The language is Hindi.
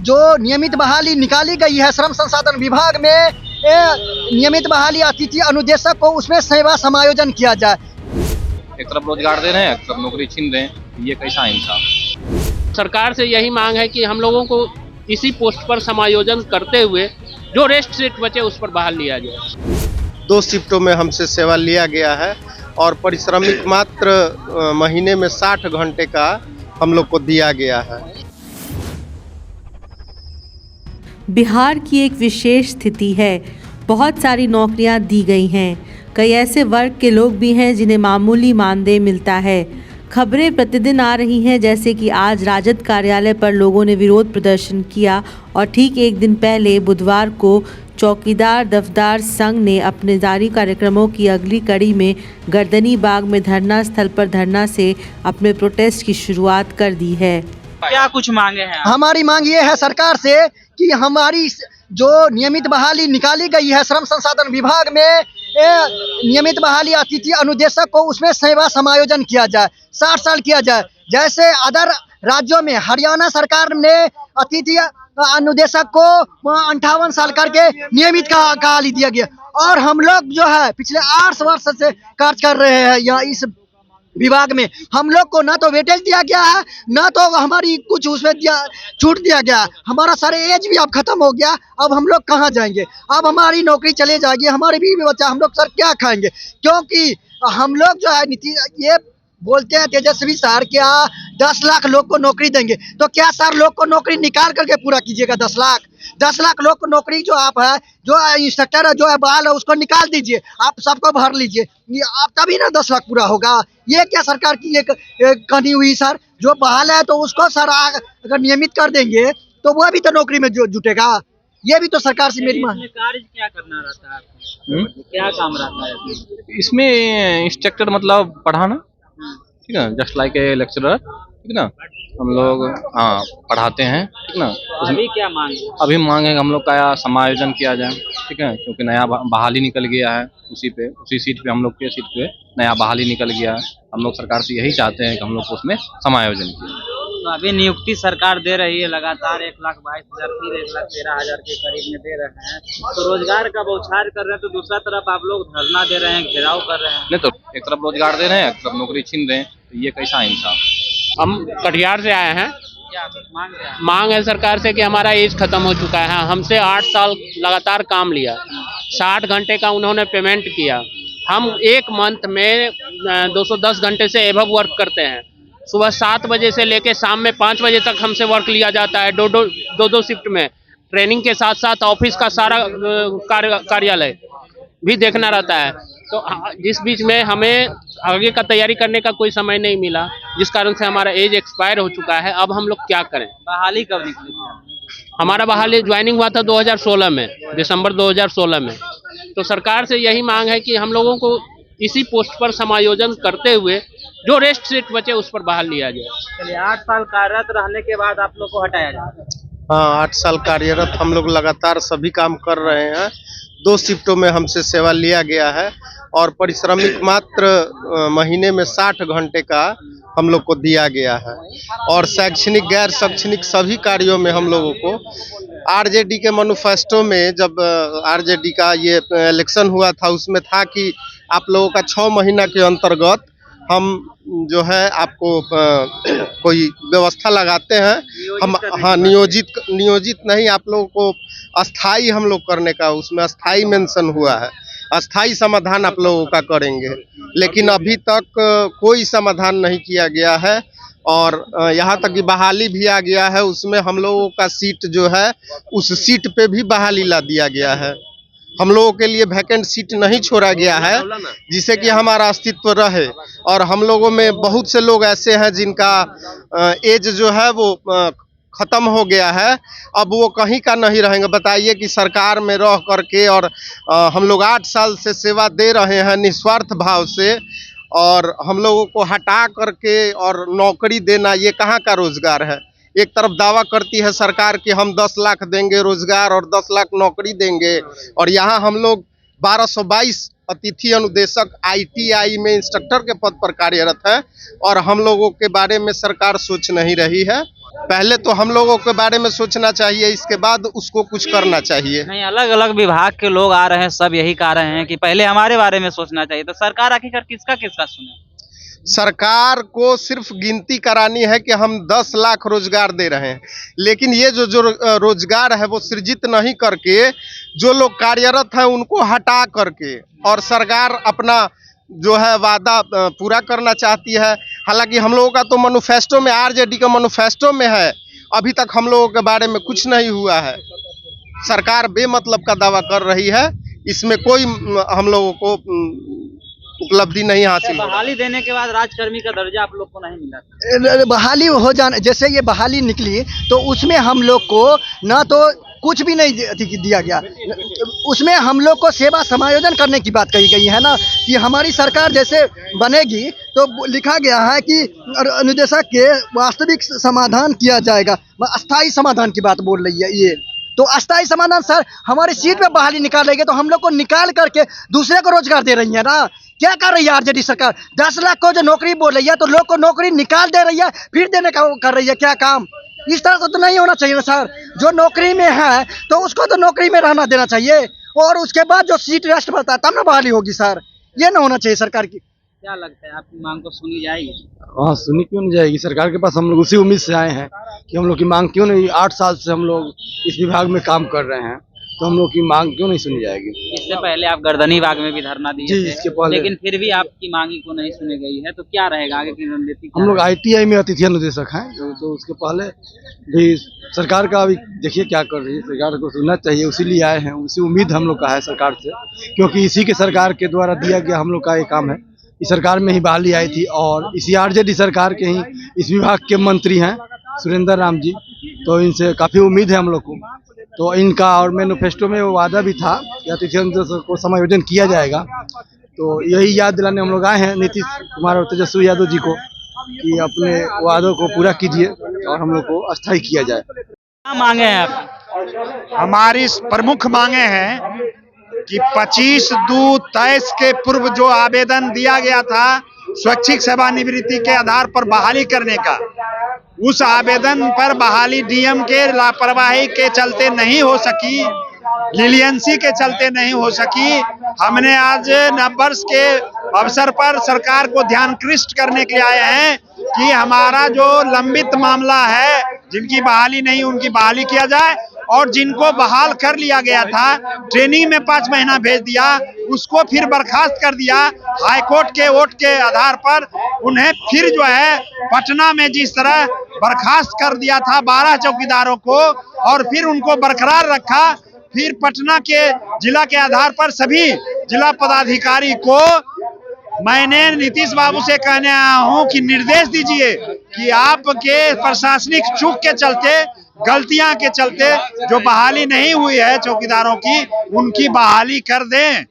जो नियमित बहाली निकाली गई है श्रम संसाधन विभाग में, नियमित बहाली अतिथि अनुदेशक को उसमें सेवा समायोजन किया जाए। एक तरफ रोजगार दे रहे हैं, एक तरफ नौकरी छीन रहे हैं, ये कैसा इंसाफ। सरकार से यही मांग है कि हम लोगों को इसी पोस्ट पर समायोजन करते हुए जो रेस्ट सीट बचे उस पर बहाल लिया जाए। 2 शिफ्टों में हमसे सेवा लिया गया है और परिश्रमिक मात्र महीने में 60 घंटे का हम लोग को दिया गया है। बिहार की एक विशेष स्थिति है, बहुत सारी नौकरियां दी गई हैं। कई ऐसे वर्ग के लोग भी हैं जिन्हें मामूली मानदेय मिलता है। खबरें प्रतिदिन आ रही हैं, जैसे कि आज राजद कार्यालय पर लोगों ने विरोध प्रदर्शन किया और ठीक एक दिन पहले बुधवार को चौकीदार दफदार संघ ने अपने जारी कार्यक्रमों की अगली कड़ी में गर्दनी बाग में धरना स्थल पर धरना से अपने प्रोटेस्ट की शुरुआत कर दी है। क्या कुछ मांगे हैं? हमारी मांग ये है सरकार से कि हमारी जो नियमित बहाली निकाली गई है श्रम संसाधन विभाग में, नियमित बहाली अतिथि अनुदेशक को उसमें सेवा समायोजन किया जाए, 60 साल किया जाए। जैसे अदर राज्यों में हरियाणा सरकार ने अतिथि अनुदेशक को 58 साल करके नियमित बहाली दिया गया और हम लोग जो है पिछले 8 वर्ष से कार्य कर रहे हैं यहाँ इस विभाग में। हम लोग को ना तो वेटेज दिया गया है, ना तो हमारी कुछ उसमें छूट दिया गया। हमारा सारे एज भी अब खत्म हो गया, अब हम लोग कहाँ जाएंगे? अब हमारी नौकरी चले जाएगी, हमारे बीवी बच्चा, हम लोग सर क्या खाएंगे? क्योंकि हम लोग जो है ये बोलते हैं तेजस्वी सर क्या 10 लाख लोग को नौकरी देंगे, तो क्या सर लोग को नौकरी निकाल करके पूरा कीजिएगा? 10 लाख लोग को नौकरी जो आप है, जो इंस्ट्रक्टर है, जो है बहाल है, उसको निकाल दीजिए, आप सबको भर लीजिए, आप तभी ना 10 लाख पूरा होगा। ये क्या सरकार की एक कहानी हुई सर? जो बहाल है तो उसको सर अगर नियमित कर देंगे तो वो भी तो नौकरी में जुटेगा। ये भी तो सरकार से मेरी मांग। कार्य क्या करना रहता है आपको? क्या काम रहता है इसमें? इंस्ट्रक्टर मतलब पढ़ाना, ठीक है, जस्ट लाइक ए लेक्चरर, ठीक ना। हम लोग पढ़ाते हैं, ठीक ना। अभी क्या मांग है? अभी मांग है कि हम लोग का समायोजन किया जाए, ठीक है, क्योंकि नया बहाली निकल गया है, उसी सीट पे हम लोग के सीट पे नया बहाली निकल गया है। हम लोग सरकार से यही चाहते हैं कि हम लोग को उसमें समायोजन किया। तो अभी नियुक्ति सरकार दे रही है लगातार, 1,22,000 फिर 1,13,000 के करीब में दे रहे हैं, तो रोजगार का बौछार कर रहे हैं, तो दूसरा तरफ आप लोग धरना दे रहे हैं, घेराव कर रहे हैं। नहीं तो एक तरफ रोजगार दे रहे हैं, एक तरफ नौकरी छीन रहे हैं, तो ये कैसा इंसाफ। हम कटिहार से आए हैं। क्या मांग है? मांग है सरकार से कि हमारा एज खत्म हो चुका है, हमसे 8 साल लगातार काम लिया, 60 घंटे का उन्होंने पेमेंट किया। हम एक मंथ में 210 घंटे से एबव वर्क करते हैं। सुबह 7 बजे से लेके शाम में 5 बजे तक हमसे वर्क लिया जाता है, दो शिफ्ट में। ट्रेनिंग के साथ साथ ऑफिस का सारा कार्यालय भी देखना रहता है, तो जिस बीच में हमें आगे का तैयारी करने का कोई समय नहीं मिला, जिस कारण से हमारा एज एक्सपायर हो चुका है। अब हम लोग क्या करें? बहाली कब निकली? हमारा बहाली ज्वाइनिंग हुआ था 2016 में, दिसंबर 2016 में। तो सरकार से यही मांग है कि हम लोगों को इसी पोस्ट पर समायोजन करते हुए जो रेस्ट सीट बचे उस पर बहाल लिया जाए। चलिए, 8 साल कार्यरत रहने के बाद आप लोग को हटाया जाए? हाँ, 8 साल कार्यरत हम लोग लगातार सभी काम कर रहे हैं। 2 शिफ्टों में हमसे सेवा लिया गया है और परिश्रमिक मात्र महीने में 60 घंटे का हम लोग को दिया गया है और शैक्षणिक गैर शैक्षणिक सभी कार्यों में हम लोगों को आरजेडी के मैनिफेस्टो में, जब आरजेडी का ये इलेक्शन हुआ था, उसमें था कि आप लोगों का 6 महीना के अंतर्गत हम जो है आपको कोई व्यवस्था लगाते हैं। हम नियोजित नहीं, आप लोगों को अस्थाई हम लोग करने का, उसमें अस्थाई मेंशन हुआ है, अस्थाई समाधान आप लोगों का करेंगे, लेकिन अभी तक कोई समाधान नहीं किया गया है और यहाँ तक कि बहाली भी आ गया है। उसमें हम लोगों का सीट जो है उस सीट पे भी बहाली ला दिया गया है। हम लोगों के लिए वैकेंट सीट नहीं छोड़ा गया है जिससे कि हमारा अस्तित्व रहे। और हम लोगों में बहुत से लोग ऐसे हैं जिनका एज जो है वो खत्म हो गया है, अब वो कहीं का नहीं रहेंगे। बताइए कि सरकार में रह करके और हम लोग 8 साल से सेवा दे रहे हैं निस्वार्थ भाव से, और हम लोगों को हटा करके और नौकरी देना, ये कहाँ का रोजगार है? एक तरफ दावा करती है सरकार कि हम 10 लाख देंगे रोजगार और 10 लाख नौकरी देंगे, और यहाँ हम लोग 1222 अतिथि अनुदेशक ITI में इंस्ट्रक्टर के पद पर कार्यरत है और हम लोगों के बारे में सरकार सोच नहीं रही है। पहले तो हम लोगों के बारे में सोचना चाहिए, इसके बाद उसको कुछ करना चाहिए। नहीं, अलग अलग विभाग के लोग आ रहे हैं, सब यही कह रहे हैं कि पहले हमारे बारे में सोचना चाहिए। तो सरकार आखिरकार किसका किसका सुने? सरकार को सिर्फ गिनती करानी है कि हम 10 लाख रोजगार दे रहे हैं, लेकिन ये जो रोजगार है वो सृजित नहीं करके जो लोग कार्यरत हैं उनको हटा करके, और सरकार अपना जो है वादा पूरा करना चाहती है। हालांकि हम लोगों का तो मैनिफेस्टो में, आरजेडी का मैनिफेस्टो में है, अभी तक हम लोगों के बारे में कुछ नहीं हुआ है। सरकार बेमतलब का दावा कर रही है, इसमें कोई हम लोगों को उपलब्धि नहीं हासिल हो। बहाली देने के बाद राजकर्मी का दर्जा आप लोग को नहीं मिला? बहाली हो जाने, जैसे ये बहाली निकली तो उसमें हम लोग को ना तो कुछ भी नहीं दिया गया, उसमें हम लोग को सेवा समायोजन करने की बात कही गई है ना, कि हमारी सरकार जैसे बनेगी तो लिखा गया है कि अनुदेशक के वास्तविक समाधान किया जाएगा, अस्थाई समाधान की बात बोल रही है ये। तो अस्थाई समाधान सर, हमारी सीट पे बहाली निकाल रही है तो हम लोग को निकाल करके दूसरे को रोजगार दे रही है ना। क्या कर रही है आरजेडी सरकार? 10 लाख को जो नौकरी बोल रही है तो लोग को नौकरी निकाल दे रही है, फिर देने का कर रही है क्या काम? इस तरह से तो नहीं होना चाहिए ना सर। जो नौकरी में है तो उसको तो नौकरी में रहना देना चाहिए, और उसके बाद जो सीट रेस्ट बढ़ता है तब ना बहाली होगी सर। ये ना होना चाहिए सरकार की। क्या लगता है आपकी मांग को सुनी जाएगी? हाँ, सुनी क्यों नहीं जाएगी? सरकार के पास हम लोग उसी उम्मीद से आए हैं कि हम लोग की मांग क्यों नहीं, 8 साल से हम लोग इस विभाग में काम कर रहे हैं, तो हम लोग की मांग क्यों नहीं सुनी जाएगी? इससे पहले आप गर्दनी बाग में भी धरना दिए जी, थे, इसके पहले। लेकिन फिर भी आपकी मांगी को नहीं सुनी गई है, तो क्या रहेगा आगे की रणनीति? हम लोग ITI में अतिथि अनुदेशक हैं, तो उसके पहले भी सरकार का अभी देखिए क्या कर रही है, सरकार को सुनना चाहिए, उसीलिए आए हैं, उसी उम्मीद हम लोग का है सरकार से, क्योंकि इसी के सरकार के द्वारा दिया गया हम लोग का ये काम है। इस सरकार में ही बहाली आई थी, और इसी आरजेडी सरकार के ही इस विभाग के मंत्री हैं सुरेंद्र राम जी, तो इनसे काफ़ी उम्मीद है हम लोग को। तो इनका और मैनिफेस्टो में वो वादा भी था कि अतिथि अनुदेशक को समायोजन किया जाएगा, तो यही याद दिलाने हम लोग आए हैं नीतीश कुमार और तेजस्वी यादव जी को कि अपने वादों को पूरा कीजिए और हम लोग को अस्थायी किया जाए। क्या मांगे हैं आप? हमारी प्रमुख मांगे हैं कि 25/2/23 के पूर्व जो आवेदन दिया गया था स्वैच्छिक सेवानिवृत्ति के आधार पर बहाली करने का, उस आवेदन पर बहाली डीएम के लापरवाही के चलते नहीं हो सकी, लीलियंसी के चलते नहीं हो सकी। हमने आज नववर्ष के अवसर पर सरकार को ध्यानकृष्ट करने के लिए आए हैं कि हमारा जो लंबित मामला है, जिनकी बहाली नहीं उनकी बहाली किया जाए, और जिनको बहाल कर लिया गया था, ट्रेनिंग में 5 महीना भेज दिया, उसको फिर बर्खास्त कर दिया हाईकोर्ट के वोट के आधार पर। उन्हें फिर जो है पटना में जिस तरह बर्खास्त कर दिया था 12 चौकीदारों को, और फिर उनको बरकरार रखा, फिर पटना के जिला के आधार पर सभी जिला पदाधिकारी को मैंने नीतीश बाबू से कहने आया हूं कि निर्देश दीजिए कि आपके प्रशासनिक चूक के चलते, गलतियां के चलते जो बहाली नहीं हुई है चौकीदारों की, उनकी बहाली कर दें।